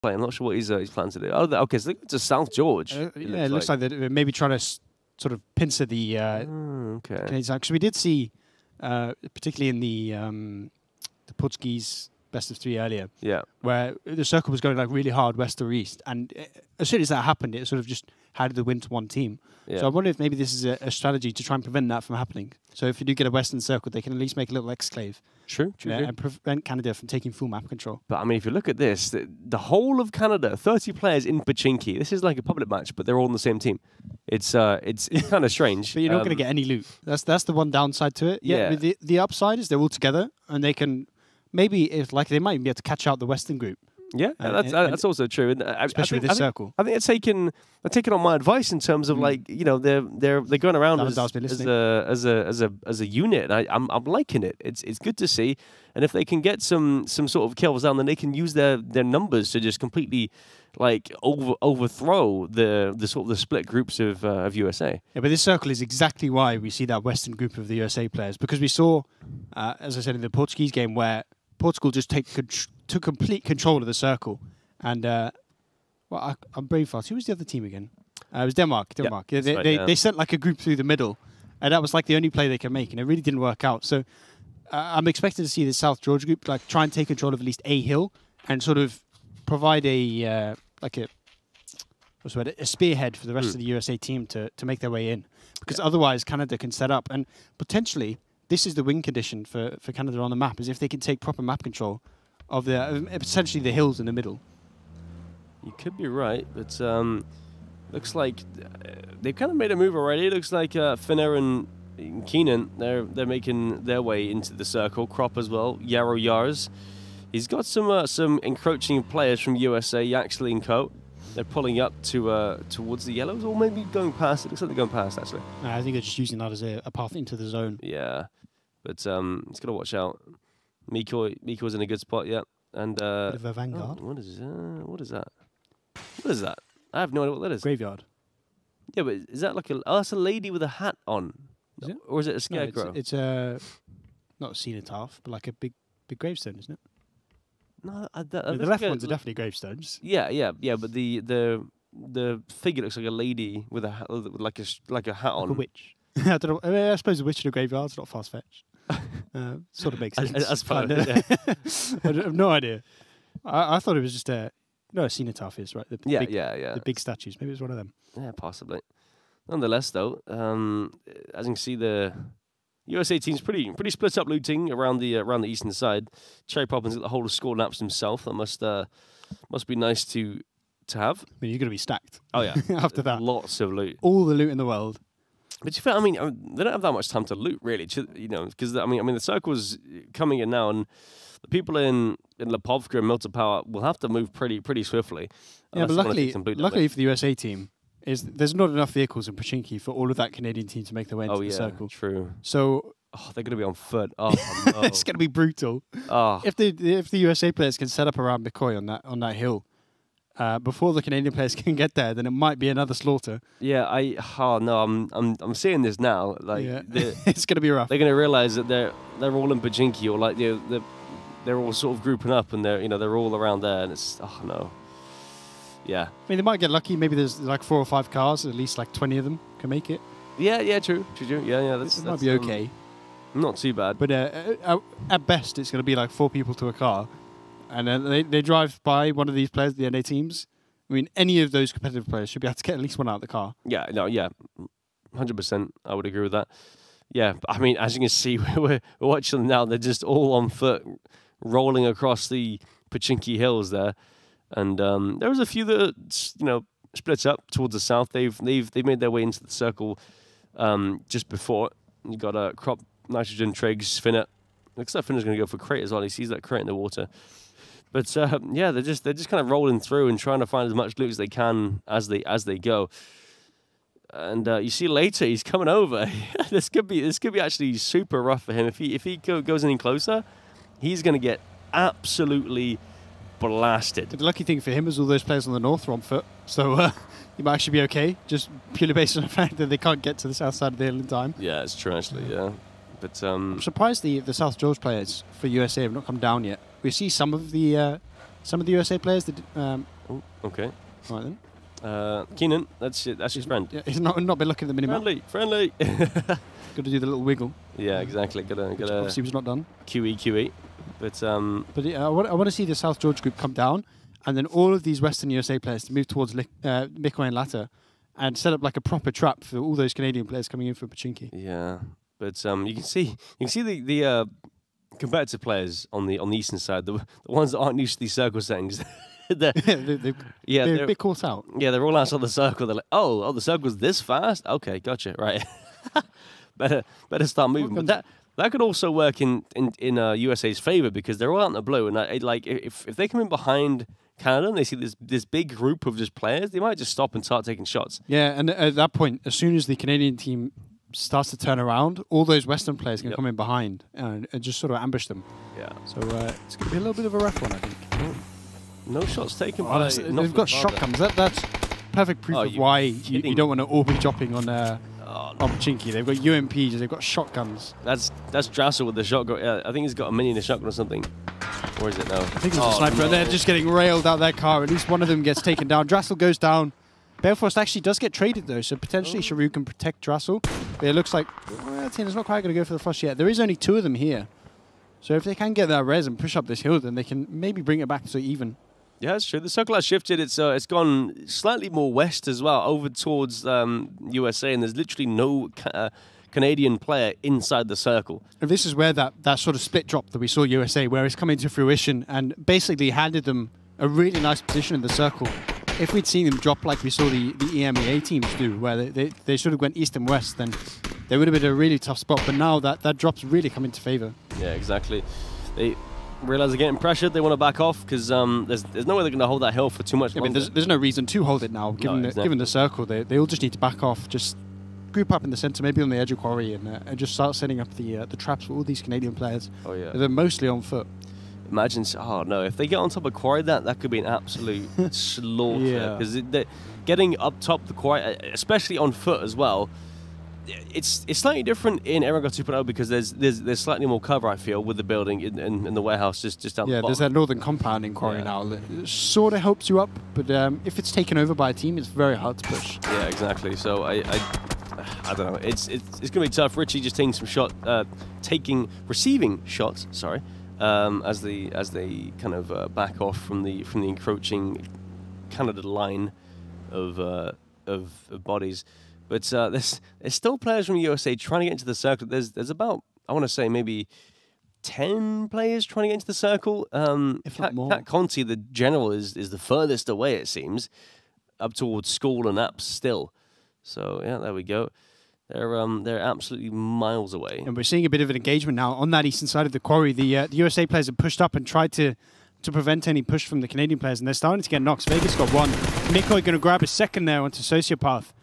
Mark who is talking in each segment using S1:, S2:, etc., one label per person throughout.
S1: play. I'm not sure what he's planning to do. Oh, okay, so to South George.
S2: Yeah, it looks like they're maybe trying to sort of pincer the
S1: okay.
S2: because we did see, particularly in the Portuguese best of 3 earlier, where the circle was going like really hard west or east, and as soon as that happened, it sort of just handed the win to one team. So I wonder if maybe this is a strategy to try and prevent that from happening. So if you do get a western circle, they can at least make a little exclave.
S1: True.
S2: And prevent Canada from taking full map control.
S1: But I mean, if you look at this, the whole of Canada, 30 players in Pubg. This is like a public match, but they're all on the same team. It's kind of strange.
S2: But you're not going to get any loot. That's the one downside to it. Yeah. The upside is they're all together, and they can maybe they might even be able to catch out the Western group.
S1: Yeah, that's also true.
S2: Especially with this circle.
S1: I think they're taking on my advice in terms of like they're going around as a unit. And I'm liking it. It's good to see. And if they can get some sort of kills down, then they can use their numbers to just completely like overthrow the sort of the split groups of USA.
S2: Yeah, but this circle is exactly why we see that Western group of the USA players, because we saw, as I said, in the Portuguese game where Portugal just took complete control of the circle, and I'm brain fast. Who was the other team again? It was Denmark. Denmark. Yeah, they sent like a group through the middle, and that was like the only play they could make, and it really didn't work out. So I'm expecting to see the South Georgia group like try and take control of at least a hill and sort of provide a spearhead for the rest of the USA team to make their way in, because otherwise Canada can set up, and potentially this is the win condition for Canada on the map, is if they can take proper map control of essentially the hills in the middle.
S1: You could be right, but looks like they've kind of made a move already. It looks like Finner and Keenan, they're making their way into the circle. Krop as well, Yarrow Yars. He's got some encroaching players from USA, Yaxley and Co. They're pulling up towards the yellows, or maybe going past. It looks like they're going past, actually.
S2: I think they're just using that as a path into the zone.
S1: Yeah, but he's got to watch out. Miko's in a good spot, yeah. And
S2: bit of a vanguard.
S1: Oh, what is that? What is that? I have no idea what that is.
S2: Graveyard.
S1: Yeah, but is that like that's a lady with a hat on.
S2: Is it?
S1: Or is it a scarecrow?
S2: No, it's not a cenotaph, but like a big gravestone, isn't it?
S1: No,
S2: the left ones are definitely gravestones.
S1: Yeah. But the figure looks like a lady with a like a hat on.
S2: Like a witch. I don't know. I suppose a witch in a graveyard's not fast fetched. Sort of makes sense.
S1: I suppose.
S2: I have no idea. I thought it was just a cenotaph is right. The big statues. Maybe it's one of them.
S1: Yeah, possibly. Nonetheless, though, as you can see, the USA team's pretty split up looting around the eastern side. Cherry Poppins got the whole of score naps himself. That must be nice to have.
S2: I mean, you're going to be stacked.
S1: Oh yeah,
S2: after that,
S1: lots of loot,
S2: all the loot in the world.
S1: But you feel, I mean, they don't have that much time to loot, really. Because I mean, the circle's coming in now, and the people in Pubg and Milton Power will have to move pretty swiftly.
S2: Yeah, but luckily for the USA team, there's not enough vehicles in Pachinki for all of that Canadian team to make their way into the circle.
S1: True.
S2: So
S1: they're going to be on foot. Oh, no.
S2: It's going to be brutal.
S1: Oh.
S2: If the USA players can set up around McCoy on that hill before the Canadian players can get there, then it might be another slaughter.
S1: Yeah, I'm seeing this now. Like,
S2: it's going to be rough.
S1: They're going to realize that they're all in Pachinki, or like they're all sort of grouping up, and they're all around there, and it's no. Yeah.
S2: I mean, they might get lucky. Maybe there's like 4 or 5 cars. At least like 20 of them can make it.
S1: Yeah, true. Yeah, that
S2: might be okay.
S1: Not too bad.
S2: But at best, it's going to be like 4 people to a car. And then they drive by one of these players, the NA teams. I mean, any of those competitive players should be able to get at least one out of the car.
S1: Yeah, 100%. I would agree with that. Yeah, I mean, as you can see, we're watching them now. They're just all on foot, rolling across the Pachinki hills there. And there was a few that split up towards the south. They've made their way into the circle just before. You got a Crop, Nitrogen, Triggs, Finnet. Looks like Finner's going to go for crate as well. He sees that crate in the water. But yeah, they're just kind of rolling through and trying to find as much loot as they can as they go. And you see later he's coming over. This could be actually super rough for him. If he goes any closer, he's going to get absolutely blasted.
S2: The lucky thing for him is all those players on the north are on foot, so he might actually be okay, just purely based on the fact that they can't get to the south side of the hill in time.
S1: Yeah, it's true actually, yeah. But
S2: I'm surprised the South George players for USA have not come down yet. We see some of the some of the USA players. That,
S1: Oh, okay.
S2: right then.
S1: Keenan, that's his friend.
S2: Yeah, he's not been looking at the minimap.
S1: Friendly.
S2: Got to do the little wiggle.
S1: Yeah, exactly. Got to
S2: Obviously was not done.
S1: QE. But
S2: yeah, I want to see the South George group come down, and then all of these Western USA players to move towards Mikko and Lata, and set up like a proper trap for all those Canadian players coming in for Pubg.
S1: Yeah, but you can see the competitive players on the eastern side, the ones that aren't used to these circle settings. they're
S2: a bit caught out.
S1: Yeah, they're all outside the circle. They're like, oh, the circle's this fast. Okay, gotcha. Right. better start moving. But that could also work in USA's favor because they're all out in the blue, and if they come in behind Canada and they see this big group of just players, they might just stop and start taking shots.
S2: Yeah, and at that point, as soon as the Canadian team starts to turn around, all those Western players can come in behind and just sort of ambush them.
S1: Yeah.
S2: So it's going to be a little bit of a rough one, I think.
S1: Oh. No shots taken.
S2: They've got shotguns. That's perfect proof of why you don't want to all be dropping on Pubg. They've got UMPs. They've got shotguns.
S1: That's Drassel with the shotgun. I think he's got a mini in the shotgun or something. Or is it now? I
S2: think it's a sniper. No. They're just getting railed out their car. At least one of them gets taken down. Drassel goes down. Belfast actually does get traded though, so potentially Sharu can protect Drassel. But it looks like Tina's not quite going to go for the frost yet. There is only 2 of them here. So if they can get that res and push up this hill, then they can maybe bring it back to even.
S1: Yeah, that's true. The circle has shifted. It's gone slightly more west as well, over towards USA, and there's literally no Canadian player inside the circle.
S2: And this is where that sort of split drop that we saw USA, where it's coming to fruition and basically handed them a really nice position in the circle. If we'd seen them drop like we saw the EMEA teams do, where they sort of went east and west, then they would have been a really tough spot. But now that drop's really come into favour.
S1: Yeah, exactly. They realize they're getting pressured. They want to back off because there's no way they're going to hold that hill for too much longer.
S2: I mean, there's no reason to hold it now. Given the circle, they all just need to back off. Just group up in the centre, maybe on the edge of quarry, and just start setting up the traps for all these Canadian players.
S1: Oh yeah,
S2: they're mostly on foot.
S1: Imagine, oh no, if they get on top of quarry, that could be an absolute slaughter. Because getting up top the quarry, especially on foot as well, it's slightly different in Eragon 2.0 because there's slightly more cover, I feel, with the building in the warehouse just down the bottom.
S2: There's that northern compound in quarry now that sort of helps you up, but if it's taken over by a team, it's very hard to push.
S1: Yeah, exactly. So I don't know. It's gonna be tough. Richie just taking some receiving shots. Sorry. As they kind of back off from the encroaching Canada line of bodies, but there's still players from USA trying to get into the circle. There's about, I want to say, maybe 10 players trying to get into the circle.
S2: If not more.
S1: Cat Conti, the general, is the furthest away, it seems, up towards School and Apps still. So yeah, there we go. They're absolutely miles away.
S2: And we're seeing a bit of an engagement now on that eastern side of the quarry. The USA players have pushed up and tried to prevent any push from the Canadian players, and they're starting to get knocks. Vegas got 1. Mikko going to grab a second there onto Sociopath.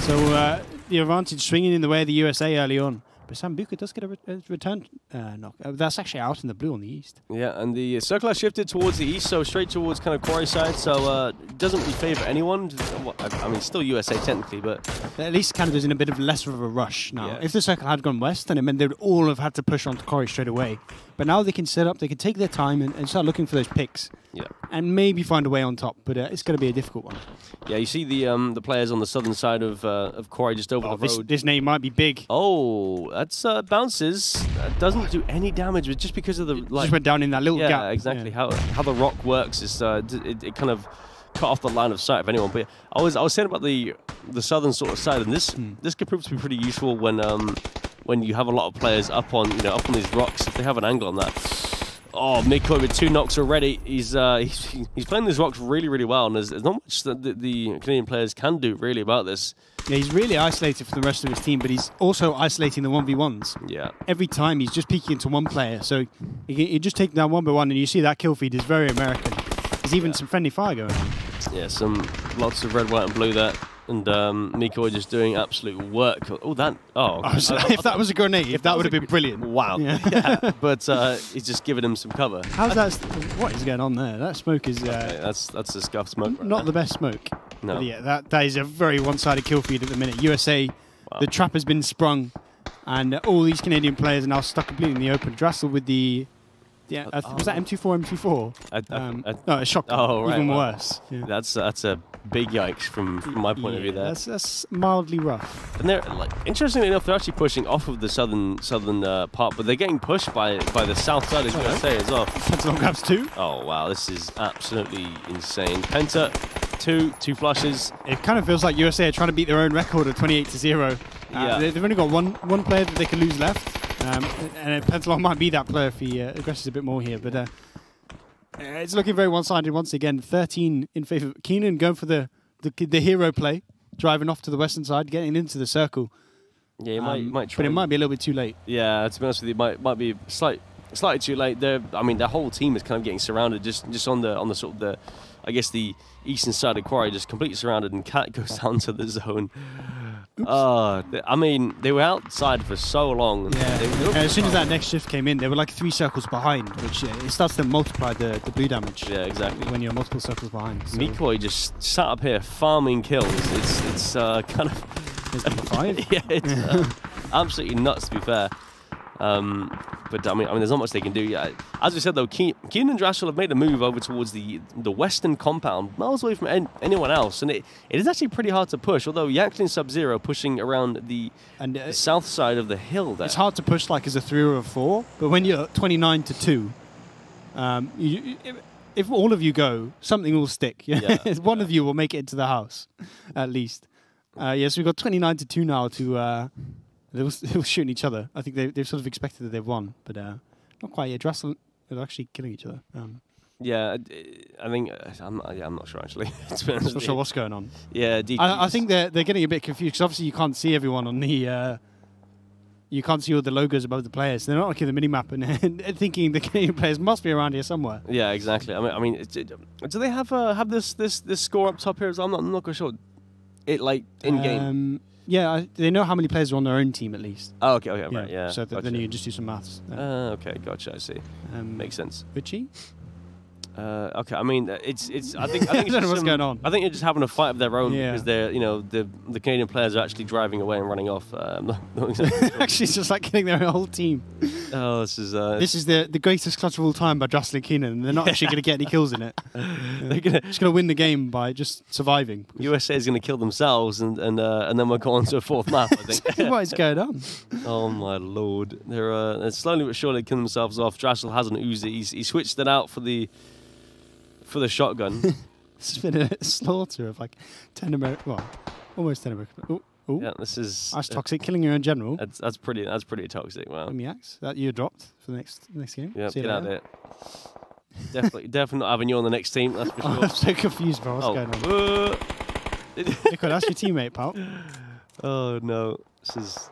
S2: So the advantage swinging in the way of the USA early on. But Sambuca does get a return knock. That's actually out in the blue on the east.
S1: Yeah, and the circle has shifted towards the east, so straight towards kind of quarry side. So it doesn't really favour anyone. I mean, still USA technically, but
S2: at least Canada's in a bit of less of a rush now.
S1: Yeah.
S2: If the circle had gone west, then it meant they would all have had to push onto quarry straight away. But now they can set up, they can take their time and start looking for those picks.
S1: Yeah. And
S2: maybe find a way on top, but it's going to be a difficult one.
S1: Yeah, you see the players on the southern side of quarry just over the road.
S2: This name might be big.
S1: Oh, that's bounces. Doesn't do any damage, but just because of the
S2: just went down in that little gap.
S1: Yeah, exactly. How the rock works is it kind of cut off the line of sight of anyone. But I was saying about the southern sort of side, and this could prove to be pretty useful when you have a lot of players up on these rocks. If they have an angle on that. Oh, Mikko with 2 knocks already. He's playing these rocks really, really well, and there's not much that the Canadian players can do really about this.
S2: Yeah, he's really isolated from the rest of his team, but he's also isolating the 1v1s.
S1: Yeah. Every
S2: time he's just peeking into one player, so you just take down 1v1, and you see that kill feed is very American. There's even some friendly fire going on.
S1: Yeah, lots of red, white, and blue there. And Mikko just doing absolute work. Oh, that! Oh,
S2: if that was a grenade, that would have been brilliant.
S1: Wow. Yeah. But he's just giving him some cover.
S2: How's that? What is going on there? That smoke is.
S1: Okay, that's a scuff smoke.
S2: Not
S1: right
S2: the best smoke.
S1: No.
S2: But yeah, that is a very one-sided kill feed at the minute. USA, the trap has been sprung, and all these Canadian players are now stuck completely in the open. Drassel with the Yeah, was that M24, M24? No, a shotgun.
S1: Oh, right.
S2: Even worse. Yeah.
S1: That's a big yikes from my point of view there.
S2: That's mildly rough.
S1: And they're like, interestingly enough, they're actually pushing off of the southern part, but they're getting pushed by the south side of USA as well.
S2: Penta grabs 2.
S1: Oh wow, this is absolutely insane. Penta, two flushes.
S2: It kind of feels like USA are trying to beat their own record of 28-0.
S1: Yeah.
S2: They've only got one player that they can lose left. And Pentalon might be that player if he aggresses a bit more here, but it's looking very one-sided once again. 13 in favour of Keenan going for the hero play, driving off to the western side, getting into the circle.
S1: Yeah, he might try.
S2: But it might be a little bit too late.
S1: Yeah, to be honest with you, it might be slightly too late. Their whole team is kind of getting surrounded just on the sort of the eastern side of Quarry, just completely surrounded, and Cat goes down to the zone. They were outside for so long.
S2: Yeah. As soon as that next shift came in, they were like 3 circles behind, which it starts to multiply the blue damage.
S1: Yeah, exactly.
S2: When you're multiple circles behind. So.
S1: Mikoi just sat up here farming kills. It's kind of.
S2: It's number 5.
S1: Yeah, it's absolutely nuts, to be fair. But I mean, there's not much they can do. Yeah, as we said though, Keenan and Drassel have made a move over towards the western compound, miles away from anyone else, and it is actually pretty hard to push. Although Yaklin Sub-Zero pushing around the south side of the hill there.
S2: It's hard to push like as a 3 or a 4, but when you're 29-2, if all of you go, something will stick. Yeah? One of you will make it into the house, at least. Yes, we've got 29-2 now to. They were shooting each other. I think they've sort of expected that they've won, but not quite yet. Drassel are actually killing each other.
S1: Yeah, I think I'm not sure actually. I'm
S2: not sure what's going on.
S1: Yeah,
S2: I think they're getting a bit confused because obviously you can't see everyone on the. You can't see all the logos above the players. They're not looking at the minimap and thinking the Canadian players must be around here somewhere.
S1: Yeah, exactly. I mean, do they have this score up top here? I'm not quite sure. It like in game.
S2: Yeah, they know how many players are on their own team at least.
S1: Oh, okay, right, yeah.
S2: So
S1: gotcha.
S2: then you can just do some maths.
S1: Okay, gotcha. I see. Makes sense.
S2: Richie?
S1: Okay, I mean, it's. I think
S2: I don't know what's going on.
S1: I think you're just having a fight of their own because they're, the Canadian players are actually driving away and running off.
S2: Actually, it's just like killing their whole team.
S1: Oh, this is
S2: the greatest clutch of all time by Drassel and Keenan. They're not actually going to get any kills in it. They're just going to win the game by just surviving.
S1: USA is going to kill themselves, and then we'll go on to a 4th map. I think.
S2: What is going on?
S1: Oh my lord! They're slowly but surely killing themselves off. Drassel has an Uzi. He switched it out for the shotgun.
S2: It's been a slaughter of like 10 American, well, almost 10 American. Ooh.
S1: Yeah, this is.
S2: That's toxic. Killing your own general.
S1: That's pretty toxic. Wow.
S2: Axe that you dropped for the next game.
S1: Yeah, get out of there. Definitely not having you on the next team. That's for sure.
S2: I'm so confused about what's going on. Nico, that's your teammate, pal.
S1: Oh no.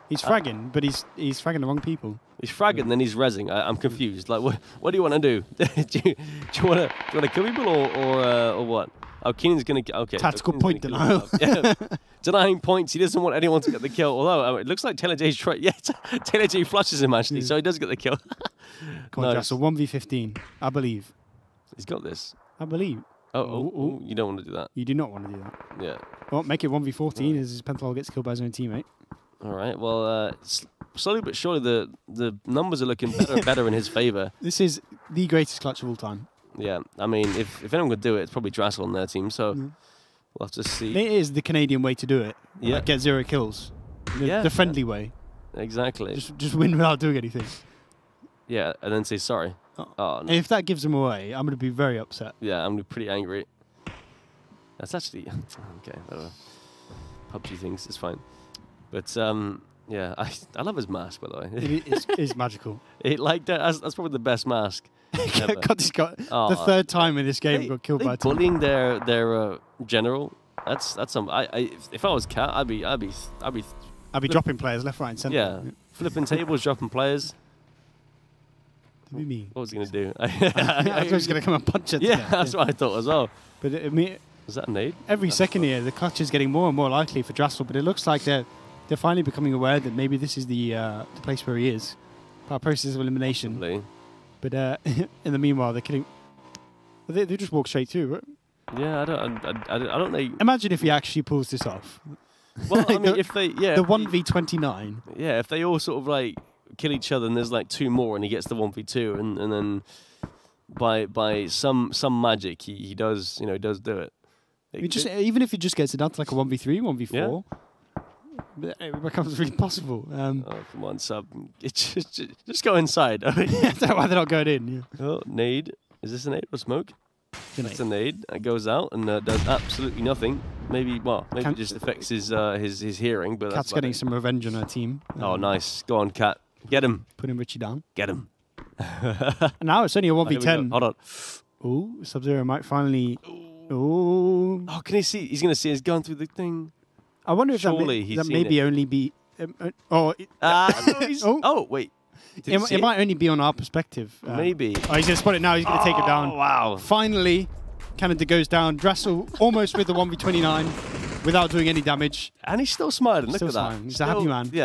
S2: He's fragging, but he's fragging the wrong people.
S1: He's fragging, then he's rezzing. I'm confused. Like, what do you want to do? do you want to kill people or what? Oh, Keenan's going to... Okay.
S2: Tactical point denial.
S1: Yeah. Denying points. He doesn't want anyone to get the kill. Although, it looks like Taylor J's trying... Yeah, Taylor J flushes him, actually, so he does get the kill.
S2: Come on, Drassel. 1v15, I believe.
S1: He's got this.
S2: I believe.
S1: Oh, you don't want to do that.
S2: You do not want to do that.
S1: Yeah.
S2: Well, make it 1v14 as Pentalol gets killed by his own teammate.
S1: All right. Well, slowly but surely the numbers are looking better and better in his favour.
S2: This is the greatest clutch of all time.
S1: Yeah. I mean, if anyone could do it, it's probably Drassel on their team. So we'll have to see.
S2: It is the Canadian way to do it.
S1: Yeah.
S2: Like get 0 kills. The friendly way.
S1: Exactly.
S2: Just win without doing anything.
S1: Yeah, and then say sorry. Oh no.
S2: If that gives them away, I'm going to be very upset.
S1: Yeah, I'm going to be pretty angry. That's actually okay. PUBG things, it's fine. But yeah, I love his mask, by the way.
S2: It's magical.
S1: That's probably the best mask.
S2: God, he's got the 3rd time in this game got killed by a team.
S1: Bullying their general. That's some. If I was Cat, I'd be
S2: dropping players left, right, and centre.
S1: Yeah, flipping tables, dropping players.
S2: What
S1: was he going to do?
S2: I thought he was going to come and punch it.
S1: Yeah, that's what I thought as well.
S2: But I mean,
S1: was that a nade?
S2: Every second here, the clutch is getting more and more likely for Drassel, but it looks like they're finally becoming aware that maybe this is the place where he is. By process of elimination.
S1: Probably.
S2: But in the meanwhile, they're killing. They just walk straight through. Right?
S1: Yeah, I don't know.
S2: Imagine if he actually pulls this off.
S1: Well, I mean, if they,
S2: the 1v29.
S1: Yeah, if they all sort of like kill each other, and there's like 2 more, and he gets the 1v2, and then by some magic he does do it.
S2: Even if he just gets it down to like a 1v3, 1v4, it becomes really possible.
S1: Oh, come on, sub. Just go inside.
S2: I don't know why they're not going in. Yeah.
S1: Oh, nade. Is this a nade or smoke? It's a nade. It goes out and does absolutely nothing. Maybe it just affects his hearing. But
S2: Cat's getting some revenge on her team.
S1: Oh, nice. Go on, Cat. Get him.
S2: Putting Richie down.
S1: Get him.
S2: And now it's only a 1v10.
S1: Hold on.
S2: Ooh, Sub-Zero might finally... Ooh.
S1: Oh, can he see? He's going to see his gun through the thing.
S2: I wonder if that maybe only be...
S1: oh, wait.
S2: It might only be on our perspective.
S1: Maybe.
S2: Oh, he's going to spot it now. He's going to take it down.
S1: Wow.
S2: Finally, Canada goes down. Dressel almost with the 1v29 without doing any damage.
S1: And he's still smiling. Look
S2: Still
S1: at that.
S2: smiling. He's a happy man.
S1: Yeah.